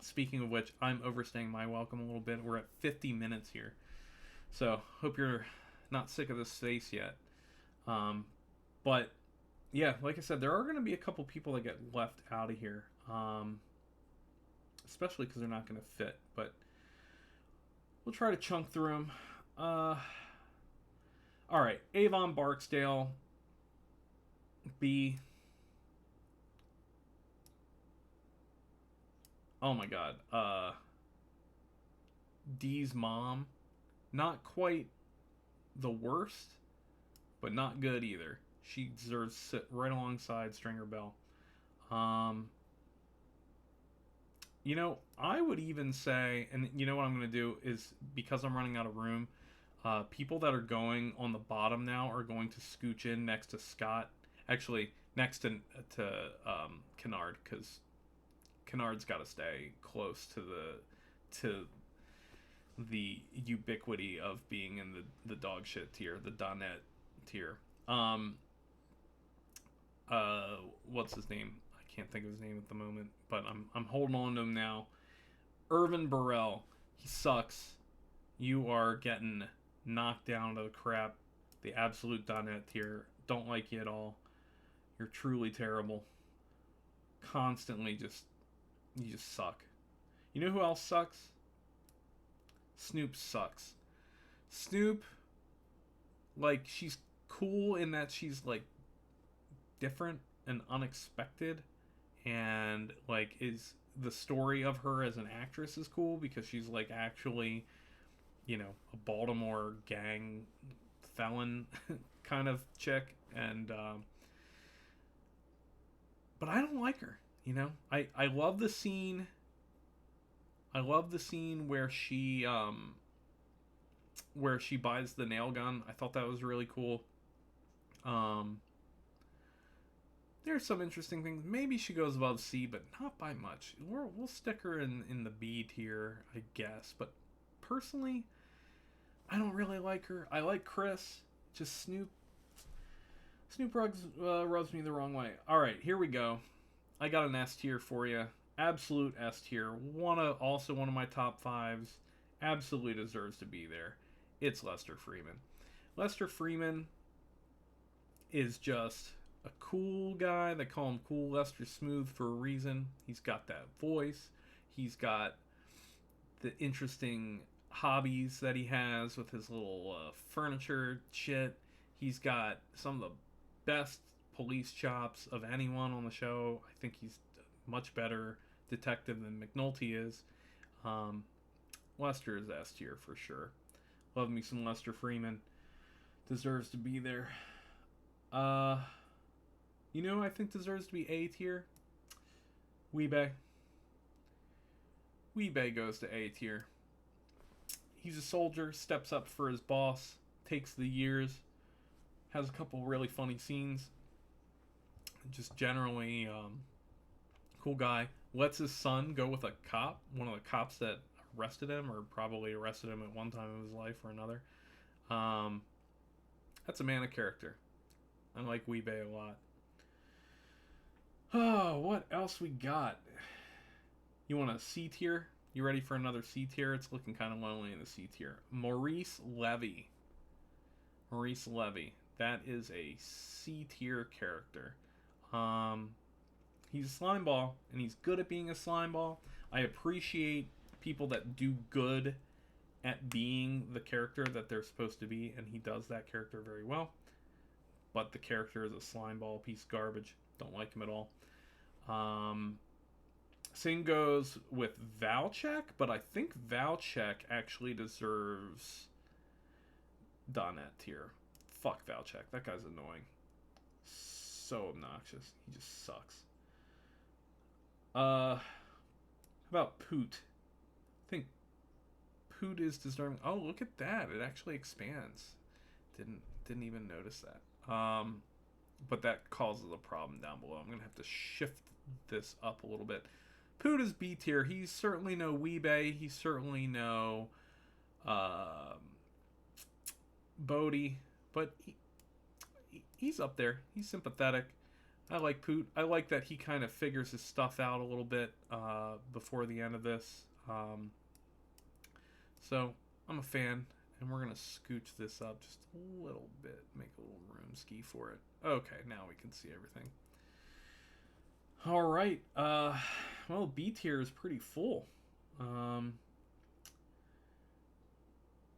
Speaking of which, I'm overstaying my welcome a little bit. We're at 50 minutes here. So, hope you're not sick of this face yet. But, yeah, like I said, there are going to be a couple people that get left out of here. Especially because they're not going to fit. But we'll try to chunk through them. Alright, Avon Barksdale. B. Oh my god. Dee's mom. Not quite the worst, but not good either. She deserves to sit right alongside Stringer Bell. You know, I would even say, and you know what I'm going to do is, because I'm running out of room, people that are going on the bottom now are going to scooch in next to Scott. Actually, next to Kennard, because Kennard's got to stay close to the ubiquity of being in the dog shit tier, the Donette tier. What's his name? I can't think of his name at the moment, but I'm holding on to him now. Irvin Burrell, he sucks. You are getting knocked down to the crap. The absolute Donette tier. Don't like you at all. You're truly terrible. Constantly you just suck. You know who else sucks? Snoop sucks. Snoop, like, she's cool in that she's like different and unexpected, and like is the story of her as an actress is cool because she's like actually, a Baltimore gang felon kind of chick, and but I don't like her. I love the scene. I love the scene where she buys the nail gun. I thought that was really cool. Um, there's some interesting things. Maybe she goes above C, but not by much. We'll stick her in the B tier, I guess. But personally, I don't really like her. I like Chris. Just Snoop. Snoop rubs me the wrong way. All right, here we go. I got an S tier for you. Absolute S tier. Also one of my top fives. Absolutely deserves to be there. It's Lester Freeman. Lester Freeman is just a cool guy. They call him Cool Lester Smooth for a reason. He's got that voice. He's got the interesting hobbies that he has with his little furniture shit. He's got some of the best police chops of anyone on the show. I think he's a much better detective than McNulty is. Lester is S tier for sure. Love me some Lester Freeman. Deserves to be there. I think deserves to be A tier. Weebay. Weebay goes to A tier. He's a soldier, steps up for his boss, takes the years, has a couple really funny scenes. Just generally cool guy. Lets his son go with a cop, one of the cops that arrested him, or probably arrested him at one time of his life or another. That's a man of character. I like Weebay a lot. Oh, what else we got? You want a C tier? You ready for another C tier? It's looking kind of lonely in the C tier. Maurice Levy. Maurice Levy. That is a C tier character. He's a slimeball, and he's good at being a slimeball. I appreciate people that do good at being the character that they're supposed to be, and he does that character very well. But the character is a slimeball piece of garbage. Don't like him at all. Same goes with Valchek, but I think Valchek actually deserves Donette tier. Fuck Valchek. That guy's annoying. So obnoxious. He just sucks. How about Poot? I think Poot is deserving. Oh, look at that. It actually expands. Didn't even notice that. But that causes a problem down below. I'm going to have to shift this up a little bit. Poot is B tier. He's certainly no Weebay. He's certainly no Bodie. But he's up there. He's sympathetic. I like Poot. I like that he kind of figures his stuff out a little bit before the end of this. So I'm a fan. And we're going to scooch this up just a little bit. Make a little room ski for it. Okay, now we can see everything. All right. Well, B tier is pretty full.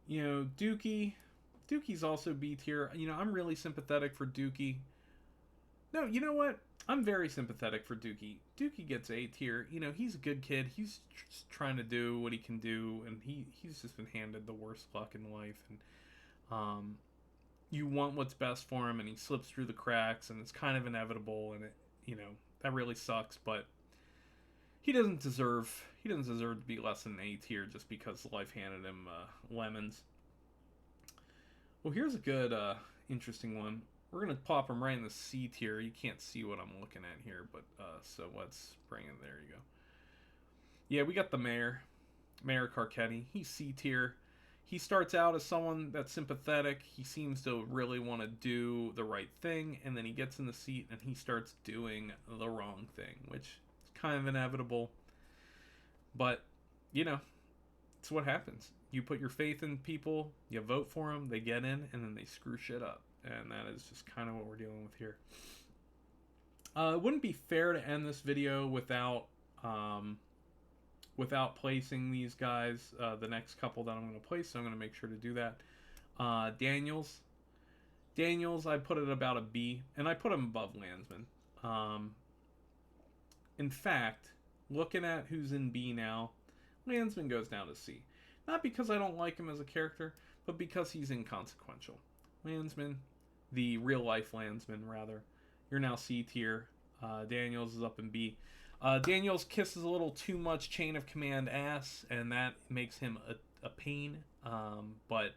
Dookie. Dookie's also B tier. I'm really sympathetic for Dookie. No, you know what? I'm very sympathetic for Dookie. Dookie gets A tier. He's a good kid. He's just trying to do what he can do, and he's just been handed the worst luck in life. And you want what's best for him, and he slips through the cracks, and it's kind of inevitable, and that really sucks. But he doesn't deserve to be less than A tier just because life handed him lemons. Well, here's a good, interesting one. We're going to pop him right in the C tier. You can't see what I'm looking at here, but so let's bring it. There you go. Yeah, we got the Mayor Carcetti. He's C tier. He starts out as someone that's sympathetic. He seems to really want to do the right thing, and then he gets in the seat and he starts doing the wrong thing, which is kind of inevitable. But, it's what happens. You put your faith in people, you vote for them, they get in, and then they screw shit up. And that is just kind of what we're dealing with here. It wouldn't be fair to end this video without placing these guys, the next couple that I'm going to place, so I'm going to make sure to do that. Daniels. Daniels, I put it about a B, and I put him above Landsman. Um, in fact, looking at who's in B now, Landsman goes down to C. Not because I don't like him as a character, but because he's inconsequential. Landsman, the real life Landsman, rather, you're now C tier. Daniels is up in B. Daniels kisses a little too much chain of command ass, and that makes him a pain. But,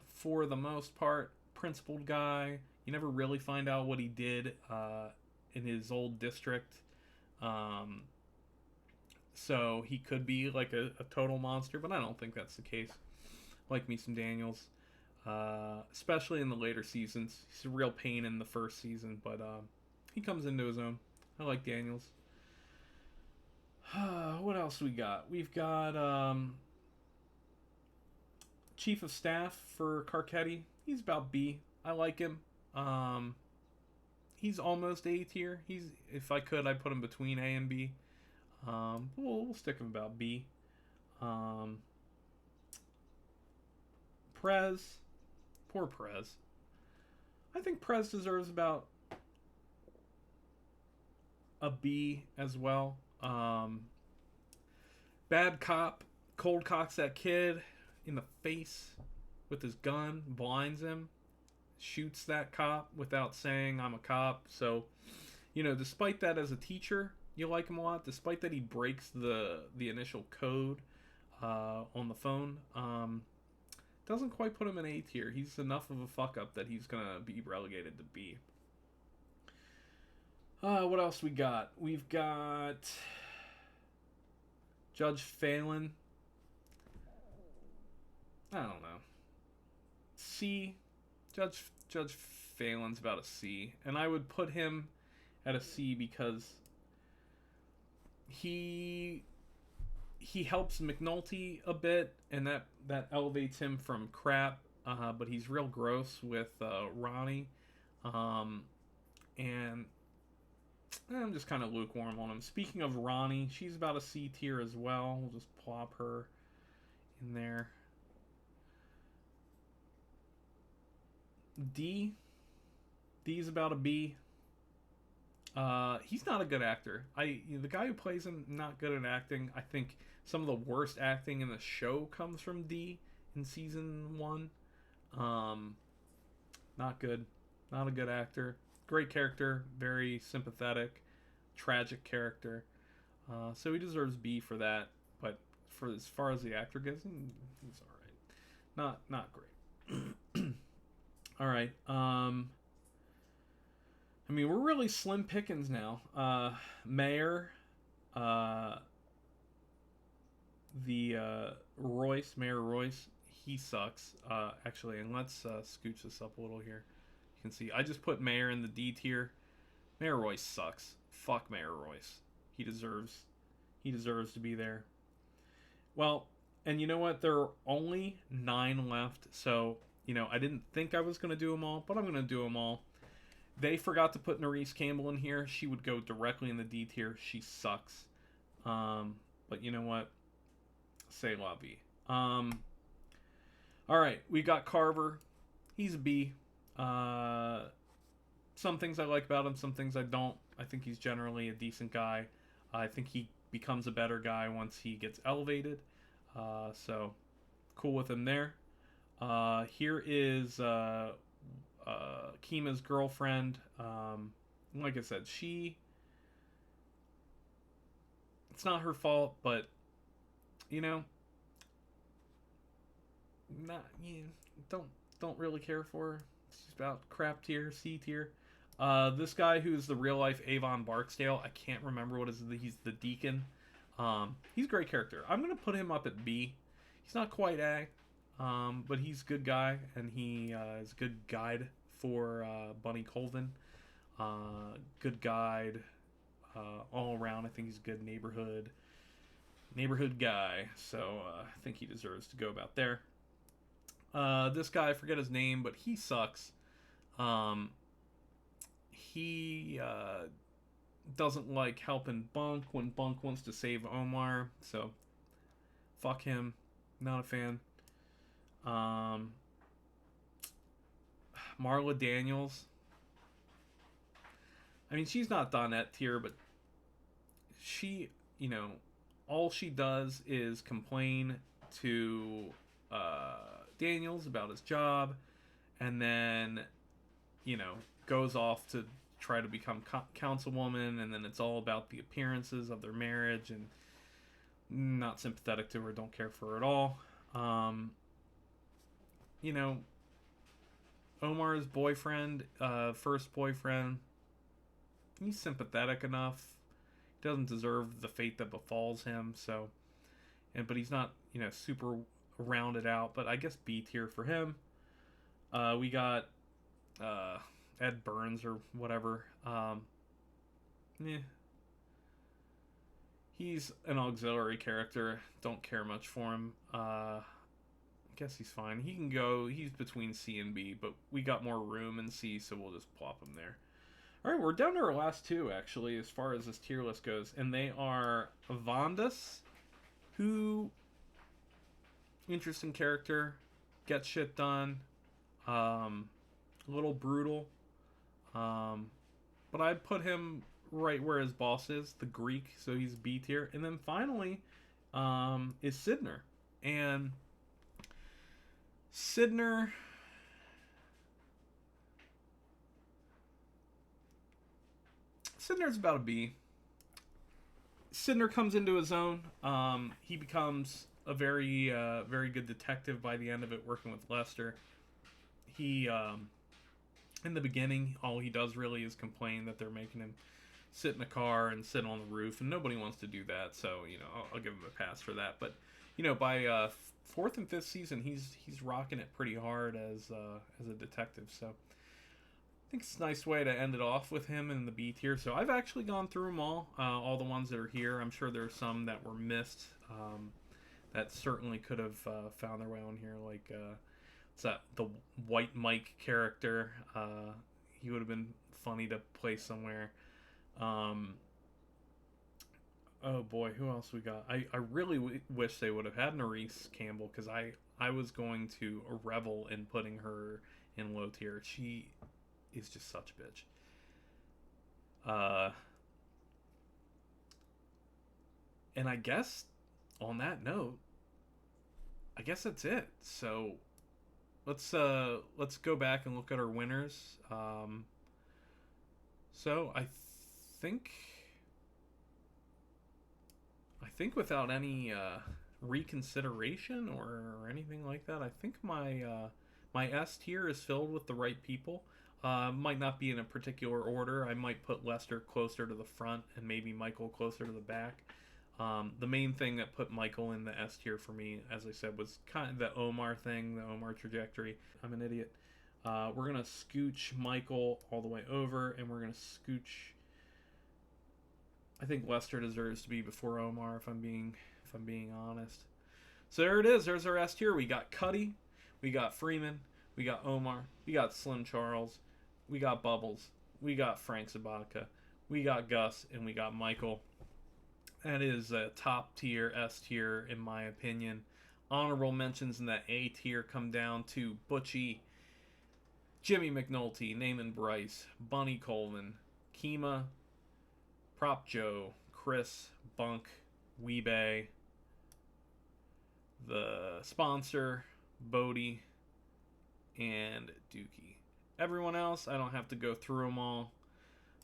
for the most part, principled guy. You never really find out what he did in his old district. Um, so he could be like a total monster, but I don't think that's the case. Like me some Daniels, especially in the later seasons. He's a real pain in the first season, but he comes into his own. I like Daniels. What else we got? We've got Chief of Staff for Carcetti. He's about B. I like him. He's almost A tier. If I could, I'd put him between A and B. We'll stick him about B. Prez. Poor Prez. I think Prez deserves about a B as well. Bad cop. Cold cocks that kid in the face with his gun. Blinds him. Shoots that cop without saying I'm a cop. So, despite that, as a teacher, you like him a lot. Despite that, he breaks the initial code on the phone. Doesn't quite put him in A tier. He's enough of a fuck up that he's gonna be relegated to B. What else we got? We've got Judge Phelan. I don't know. C. Judge Phelan's about a C, and I would put him at a C because he helps McNulty a bit, and that elevates him from crap. But he's real gross with Ronnie, and I'm just kind of lukewarm on him. Speaking of Ronnie, she's about a C tier as well. We'll just plop her in there. D's about a B. He's not a good actor. The guy who plays him, not good at acting. I think some of the worst acting in the show comes from D in season 1. Not good. Not a good actor. Great character. Very sympathetic. Tragic character. So he deserves B for that. But for as far as the actor goes, he's all right. Not great. All right. We're really slim pickings now. Mayor, Mayor Royce, he sucks. Actually, and let's scooch this up a little here. You can see I just put Mayor in the D tier. Mayor Royce sucks. Fuck Mayor Royce. He deserves to be there. Well, and you know what? There are only 9 left, so I didn't think I was going to do them all, but I'm going to do them all. They forgot to put Nerese Campbell in here. She would go directly in the D tier. She sucks. But you know what? C'est la vie. Alright, we got Carver. He's a B. Some things I like about him, some things I don't. I think he's generally a decent guy. I think he becomes a better guy once he gets elevated. So, cool with him there. Here is Kima's girlfriend. Like I said, it's not her fault, but don't really care for her. It's about crap tier, C tier. This guy who's the real life Avon Barksdale, I can't remember he's the deacon. He's a great character. I'm gonna put him up at B. He's not quite A. But he's a good guy, and he is a good guide for Bunny Colvin. Good guide all around. I think he's a good neighborhood guy. So I think he deserves to go about there. This guy, I forget his name, but he sucks. He doesn't like helping Bunk when Bunk wants to save Omar. So fuck him. Not a fan. Marla Daniels. I mean, she's not Donette tier, but she, you know, all she does is complain to Daniels about his job, and then, you know, goes off to try to become councilwoman, and then it's all about the appearances of their marriage, and not sympathetic to her, don't care for her at all. You know, Omar's boyfriend, first boyfriend, he's sympathetic enough. He doesn't deserve the fate that befalls him, so, but he's not, you know, super rounded out, but I guess B tier for him. We got Ed Burns or whatever. Yeah, he's an auxiliary character. Don't care much for him. I guess he's fine. He can go. He's between C and B, but we got more room in C, so we'll just plop him there. All right, we're down to our last two, actually, as far as this tier list goes, and they are Vondas, who, interesting character, gets shit done, a little brutal, but I'd put him right where his boss is, the Greek, so he's B tier. And then finally is Sydnor, and Sydnor's about a B. Sydnor comes into his own. He becomes a very, very good detective by the end of it, working with Lester. He, in the beginning, all he does really is complain that they're making him sit in a car and sit on the roof, and nobody wants to do that. So, you know, I'll give him a pass for that. But, you know, by fourth and fifth season, he's rocking it pretty hard as a detective. So, I think it's a nice way to end it off with him in the B tier. So I've actually gone through them all the ones that are here. I'm sure there are some that were missed that certainly could have found their way on here, like it's that the White Mike character. He would have been funny to play somewhere. Oh boy, who else we got? I really wish they would have had Nerese Campbell, because I was going to revel in putting her in low tier. She is just such a bitch. And I guess on that note, I guess that's it. So let's go back and look at our winners. So think without any reconsideration or anything like that, I think my S tier is filled with the right people. Might not be in a particular order. I might put Lester closer to the front and maybe Michael closer to the back. The main thing that put Michael in the S tier for me, as I said, was kind of the Omar thing, the Omar trajectory. I'm an idiot. We're going to scooch Michael all the way over, and we're going to scooch... I think Lester deserves to be before Omar, if I'm being honest. So there it is. There's our S tier. We got Cuddy, we got Freeman, we got Omar, we got Slim Charles, we got Bubbles, we got Frank Sabatka, we got Gus, and we got Michael. That is a top tier, S tier, in my opinion. Honorable mentions in that A tier come down to Butchie, Jimmy McNulty, Naaman Bryce, Bunny Coleman, Kima, Prop Joe, Chris, Bunk, Weebay, the sponsor, Bodie, and Dookie. Everyone else, I don't have to go through them all,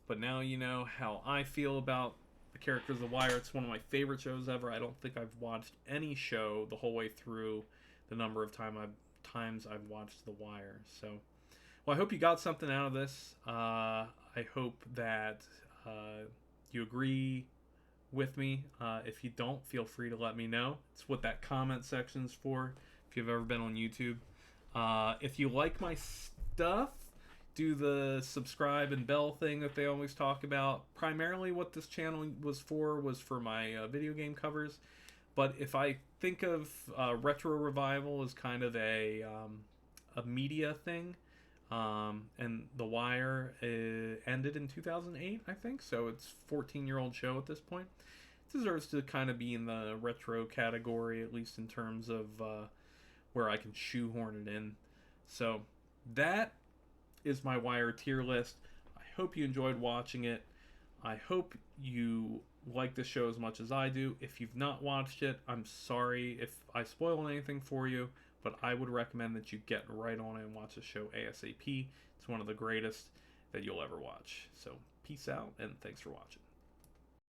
but now you know how I feel about the characters of The Wire. It's one of my favorite shows ever. I don't think I've watched any show the whole way through the number of times I've watched The Wire. So, well, I hope you got something out of this. I hope that you agree with me. If you don't, feel free to let me know. It's what that comment section's for, if you've ever been on YouTube. If you like my stuff, do the subscribe and bell thing that they always talk about. Primarily what this channel was for my video game covers. But if I think of Retro Revival as kind of a media thing, and The Wire ended in 2008, I think, so it's a 14-year-old show at this point. It deserves to kind of be in the retro category, at least in terms of where I can shoehorn it in. So that is my Wire tier list. I hope you enjoyed watching it. I hope you like the show as much as I do. If you've not watched it, I'm sorry if I spoiled anything for you, but I would recommend that you get right on it and watch the show ASAP. It's one of the greatest that you'll ever watch. So peace out, and thanks for watching.